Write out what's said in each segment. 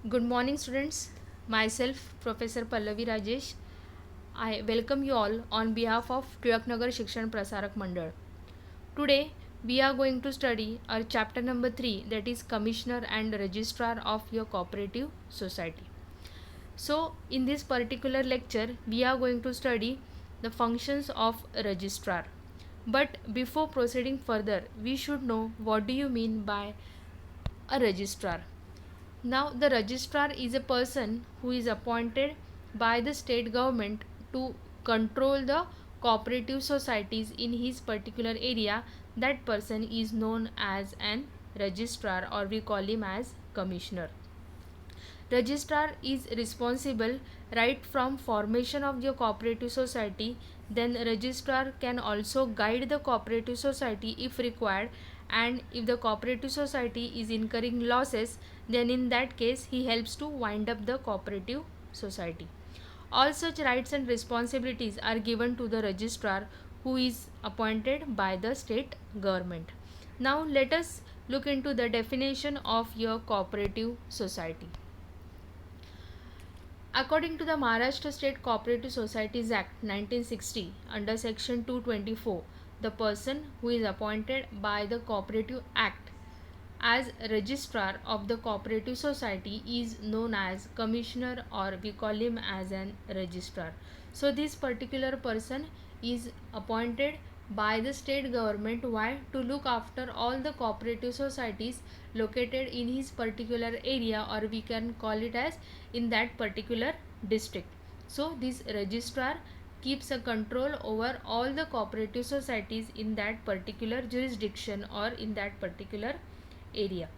Good morning, students. Myself, Professor Pallavi Rajesh. I welcome you all on behalf of Tilaknagar Shikshan Prasarak Mandal. Today, we are going to study our chapter number 3, that is Commissioner and Registrar of your Cooperative Society. So, in this particular lecture, we are going to study the functions of registrar. But before proceeding further, we should know what do you mean by a registrar. Now, the registrar is a person who is appointed by the state government to control the cooperative societies in his particular area. That person is known as an registrar, or we call him as commissioner. Registrar is responsible right from formation of your cooperative society. Then registrar can also guide the cooperative society if required, and if the cooperative society is incurring losses, then in that case he helps to wind up the cooperative society. All such rights and responsibilities are given to the registrar, who is appointed by the state government. Now let us look into the definition of your cooperative society. According to the Maharashtra State Cooperative Societies Act 1960, under section 224, the person who is appointed by the Cooperative Act as registrar of the cooperative society is known as commissioner, or we call him as an registrar. So this particular person is appointed by the state government. Why? To look after all the cooperative societies located in his particular area, or we can call it as in that particular district. So this registrar keeps a control over all the cooperative societies in that particular jurisdiction or in that particular area.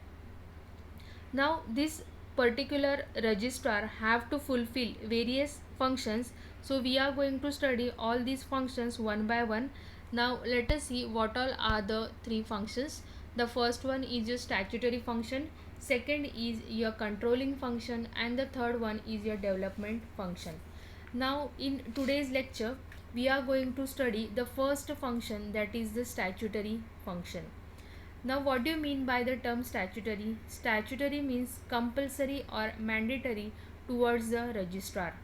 Now this particular registrar have to fulfill various functions. So we are going to study all these functions one by one. Now let us see what all are the three functions. The first one is your statutory function, second is your controlling function, and the third one is your development function. Now in today's lecture we are going to study the first function, that is the statutory function. Now, what do you mean by the term statutory? Statutory means compulsory or mandatory towards the registrar.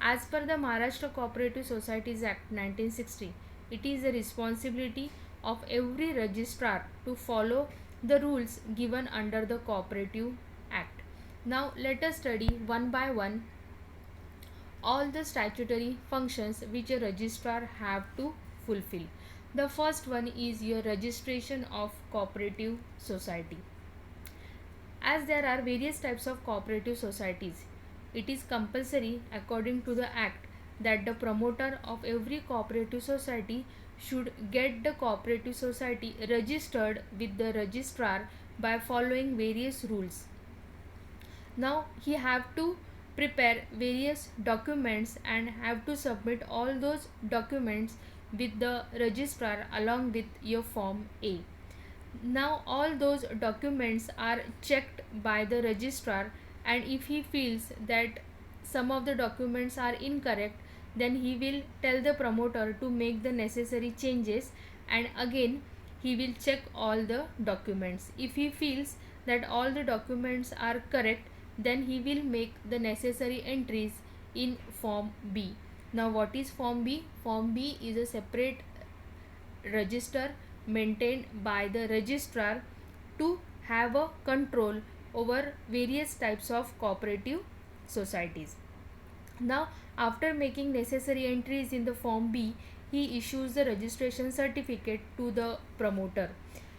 As per the Maharashtra Cooperative Societies Act 1960, it is the responsibility of every registrar to follow the rules given under the Cooperative Act. Now, let us study one by one all the statutory functions which a registrar have to fulfill. The first one is your registration of cooperative society. As there are various types of cooperative societies, it is compulsory according to the act that the promoter of every cooperative society should get the cooperative society registered with the registrar by following various rules. Now he have to prepare various documents and have to submit all those documents with the registrar along with your form A. Now all those documents are checked by the registrar, and if he feels that some of the documents are incorrect, then he will tell the promoter to make the necessary changes, and again he will check all the documents. If he feels that all the documents are correct, then he will make the necessary entries in form B. Now what is form B? Form B is a separate register maintained by the registrar to have a control over various types of cooperative societies. Now after making necessary entries in the form B, he issues the registration certificate to the promoter.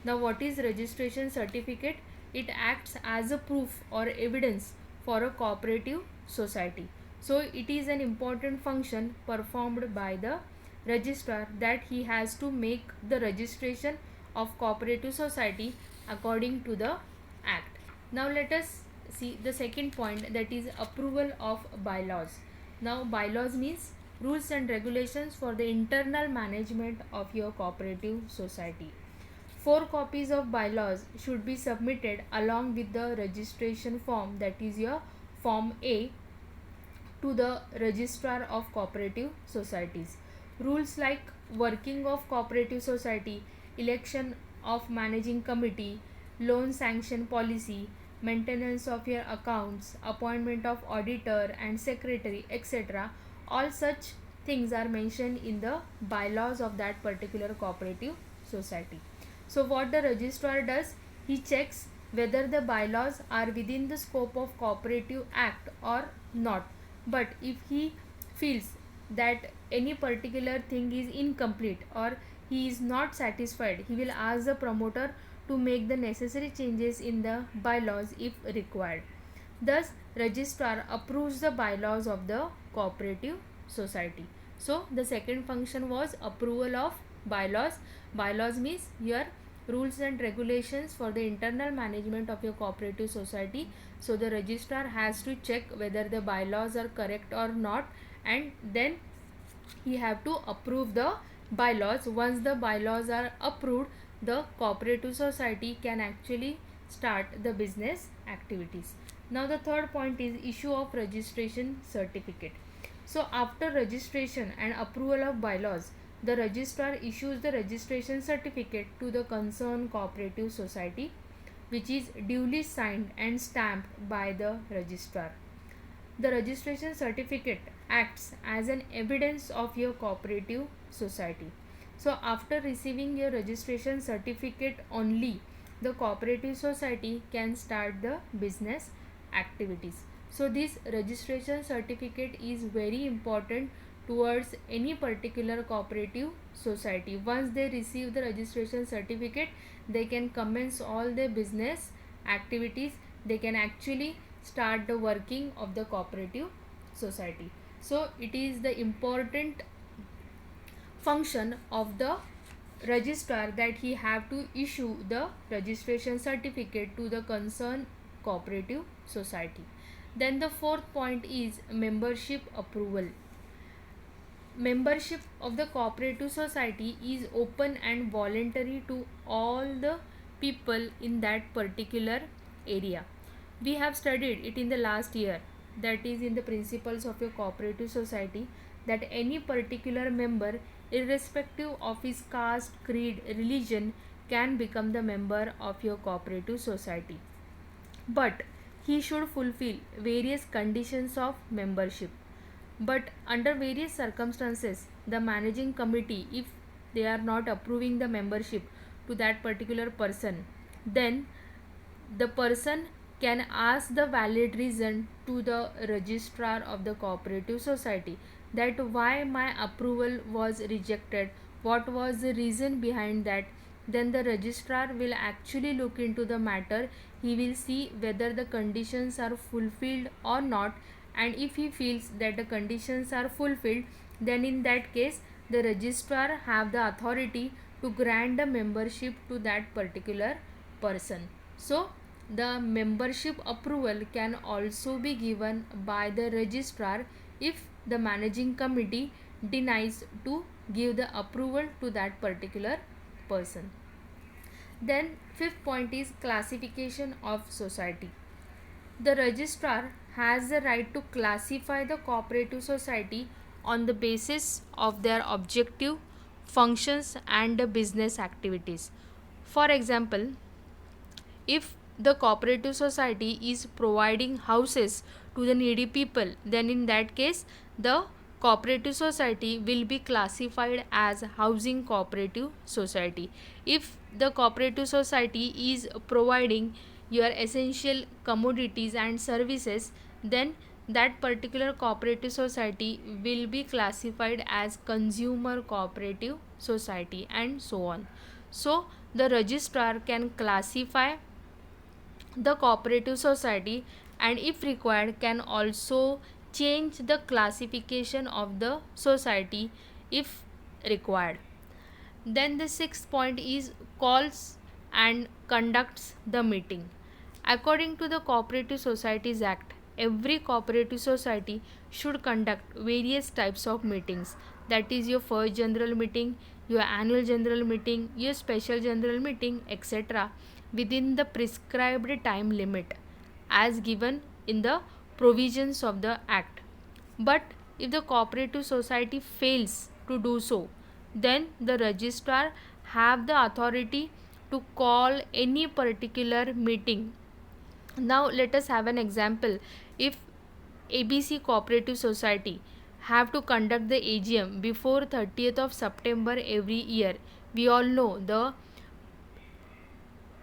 Now what is registration certificate? It acts as a proof or evidence for a cooperative society. So it is an important function performed by the registrar, that he has to make the registration of cooperative society according to the act. Now let us see the second point, that is approval of bylaws. Now bylaws means rules and regulations for the internal management of your cooperative society. 4 copies of bylaws should be submitted along with the registration form, that is your form A, to the registrar of cooperative societies. Rules like working of cooperative society, election of managing committee, loan sanction policy, maintenance of your accounts, appointment of auditor and secretary, etc. All such things are mentioned in the bylaws of that particular cooperative society. So what the registrar does, he checks whether the bylaws are within the scope of cooperative act or not. But if he feels that any particular thing is incomplete or he is not satisfied, he will ask the promoter to make the necessary changes in the bylaws if required. Thus, registrar approves the bylaws of the cooperative society. So, the second function was approval of bylaws. Bylaws means your rules and regulations for the internal management of your cooperative society. So, the registrar has to check whether the bylaws are correct or not, and then he have to approve the bylaws. Once the bylaws are approved, the cooperative society can actually start the business activities. Now the third point is issue of registration certificate. So after registration and approval of bylaws, the registrar issues the registration certificate to the concerned cooperative society, which is duly signed and stamped by the registrar. The registration certificate acts as an evidence of your cooperative society. So after receiving your registration certificate only, the cooperative society can start the business activities. So this registration certificate is very important towards any particular cooperative society. Once they receive the registration certificate, they can commence all their business activities. They can actually start the working of the cooperative society. So it is the important function of the registrar that he have to issue the registration certificate to the concerned cooperative society. Then the fourth point is membership approval. Membership of the cooperative society is open and voluntary to all the people in that particular area. We have studied it in the last year, that is in the principles of your cooperative society, that any particular member, irrespective of his caste, creed, religion, can become the member of your cooperative society. But he should fulfill various conditions of membership. But under various circumstances, the managing committee, if they are not approving the membership to that particular person, then the person can ask the valid reason to the registrar of the cooperative society that why my approval was rejected, what was the reason behind that. Then the registrar will actually look into the matter. He will see whether the conditions are fulfilled or not, and if he feels that the conditions are fulfilled, then in that case the registrar have the authority to grant the membership to that particular person. So the membership approval can also be given by the registrar if the managing committee denies to give the approval to that particular person. Then fifth point is classification of society. The registrar has the right to classify the cooperative society on the basis of their objective, functions and the business activities. For example, if the cooperative society is providing houses to the needy people, then in that case the cooperative society will be classified as housing cooperative society. If the cooperative society is providing your essential commodities and services, then that particular cooperative society will be classified as consumer cooperative society, and so on. So the registrar can classify the cooperative society, and if required can also change the classification of the society if required. Then the sixth point is calls and conducts the meeting. According to the Cooperative Societies Act, every cooperative society should conduct various types of meetings, that is your first general meeting, your annual general meeting, your special general meeting, etc., within the prescribed time limit as given in the provisions of the act. But if the cooperative society fails to do so, then the registrar have the authority to call any particular meeting Now let us have an example. If ABC Cooperative Society have to conduct the AGM before 30th of September every year, we all know the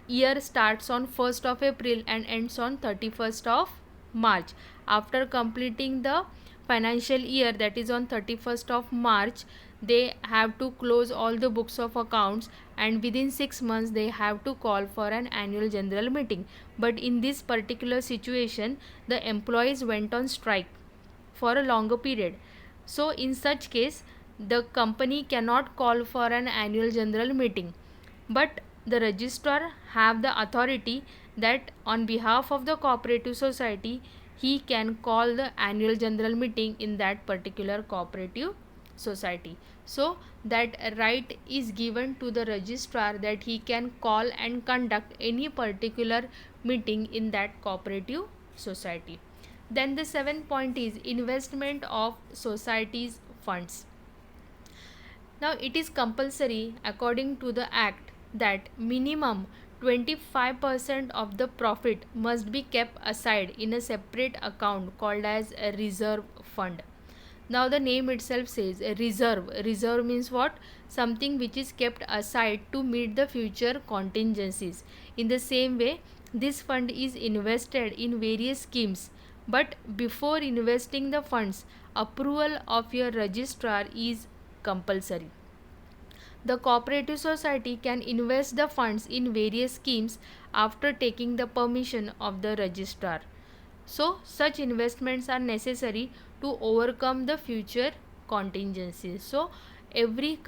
year starts on 1st of April and ends on 31st of March. After completing the financial year, that is on 31st of March, they have to close all the books of accounts, and within 6 months they have to call for an annual general meeting. But in this particular situation, the employees went on strike for a longer period. So in such case, the company cannot call for an annual general meeting, but the registrar have the authority that on behalf of the cooperative society he can call the annual general meeting in that particular cooperative society. So that right is given to the registrar that he can call and conduct any particular meeting in that cooperative society. Then the seventh point is investment of society's funds. Now it is compulsory according to the act that minimum 25% of the profit must be kept aside in a separate account called as a reserve fund. Now the name itself says a reserve. Reserve means what? Something which is kept aside to meet the future contingencies. In the same way, this fund is invested in various schemes, but before investing the funds, approval of your registrar is compulsory. The cooperative society can invest the funds in various schemes after taking the permission of the registrar. So, such investments are necessary to overcome the future contingencies. So, every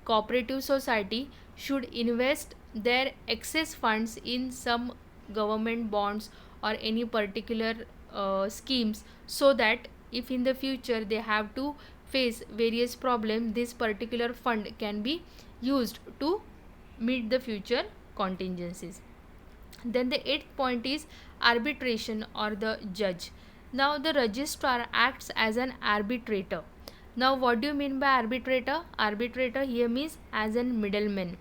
cooperative society should invest their excess funds in some government bonds or any particular schemes, so that if in the future they have to face various problems, this particular fund can be used to meet the future contingencies. Then the eighth point is arbitration or the judge. Now the registrar acts as an arbitrator. Now what do you mean by arbitrator? Arbitrator here means as a middleman.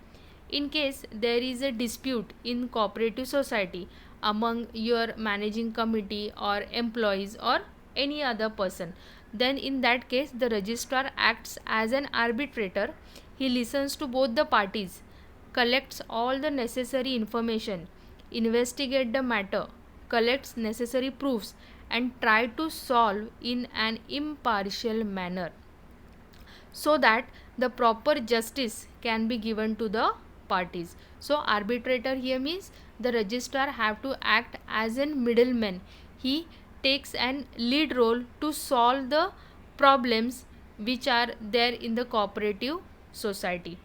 In case there is a dispute in cooperative society among your managing committee or employees or any other person, then in that case the registrar acts as an arbitrator. He listens to both the parties, collects all the necessary information, investigate the matter, collects necessary proofs, and try to solve in an impartial manner, so that the proper justice can be given to the parties. So arbitrator here means the registrar have to act as a middleman. He takes an lead role to solve the problems which are there in the cooperative society.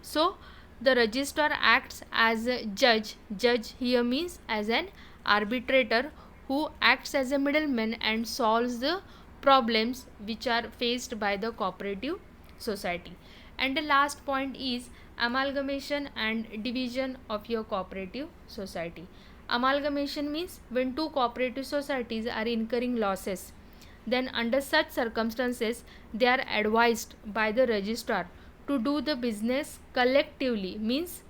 So the registrar acts as a judge. Judge here means as an arbitrator who acts as a middleman and solves the problems which are faced by the cooperative society. And the last point is amalgamation and division of your cooperative society. Amalgamation means when two cooperative societies are incurring losses, then under such circumstances they are advised by the registrar to do the business collectively, means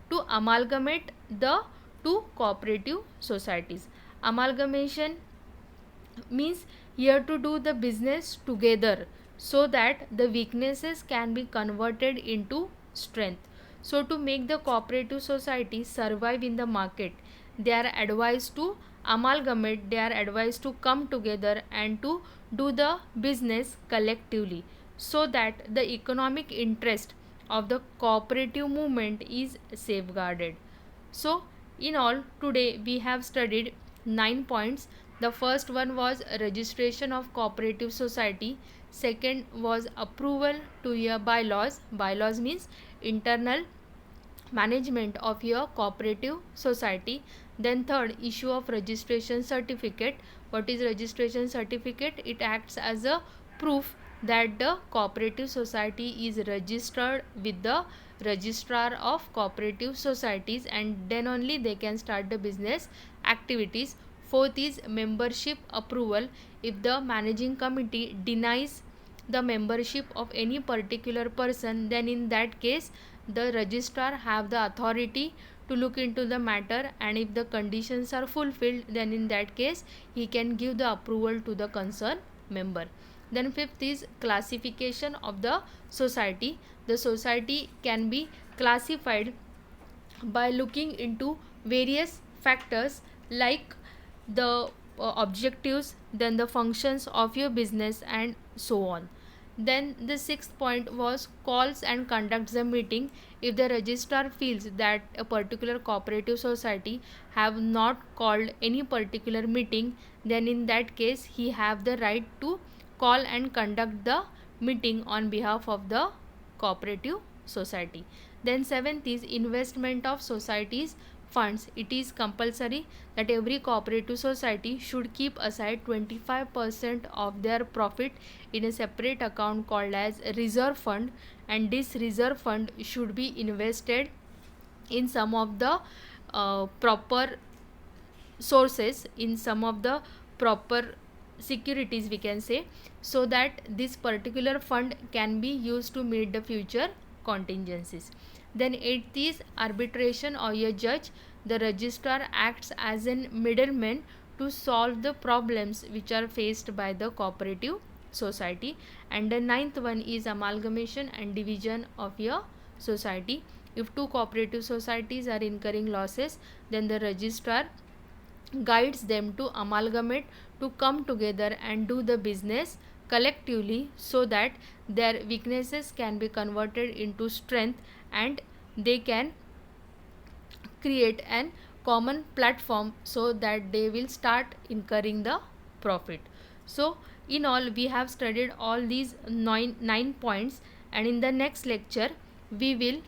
to amalgamate the two cooperative societies. Amalgamation means here to do the business together so that the weaknesses can be converted into strength. So to make the cooperative society survive in the market, they are advised to amalgamate, they are advised to come together and to do the business collectively, so that the economic interest of the cooperative movement is safeguarded. So in all, today we have studied 9 points. The first one was registration of cooperative society. Second was approval to your bylaws. Bylaws means internal management of your cooperative society. Then third, issue of registration certificate. What is registration certificate? It acts as a proof that the cooperative society is registered with the registrar of cooperative societies, and then only they can start the business activities. Fourth is membership approval. If the managing committee denies the membership of any particular person, then in that case the registrar have the authority to to look into the matter, and if the conditions are fulfilled, then in that case he can give the approval to the concerned member. Then fifth is classification of the society. The society can be classified by looking into various factors like the objectives, then the functions of your business, and so on. Then the sixth point was calls and conducts the meeting. If the registrar feels that a particular cooperative society have not called any particular meeting, then in that case he have the right to call and conduct the meeting on behalf of the cooperative society. Then seventh is investment of society's funds. It is compulsory that every cooperative society should keep aside 25% of their profit in a separate account called as reserve fund, and this reserve fund should be invested in some of the proper sources, in some of the proper securities we can say, so that this particular fund can be used to meet the future contingencies. Then eighth is arbitration or a judge. The registrar acts as a middleman to solve the problems which are faced by the cooperative society. And the ninth one is amalgamation and division of a society. If two cooperative societies are incurring losses, then the registrar guides them to amalgamate, to come together and do the business collectively, so that their weaknesses can be converted into strength and they can create an common platform so that they will start incurring the profit. So in all, we have studied all these nine points, and in the next lecture we will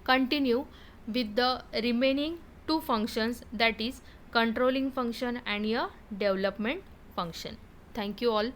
continue with the remaining two functions, that is controlling function and a development function. Thank you all.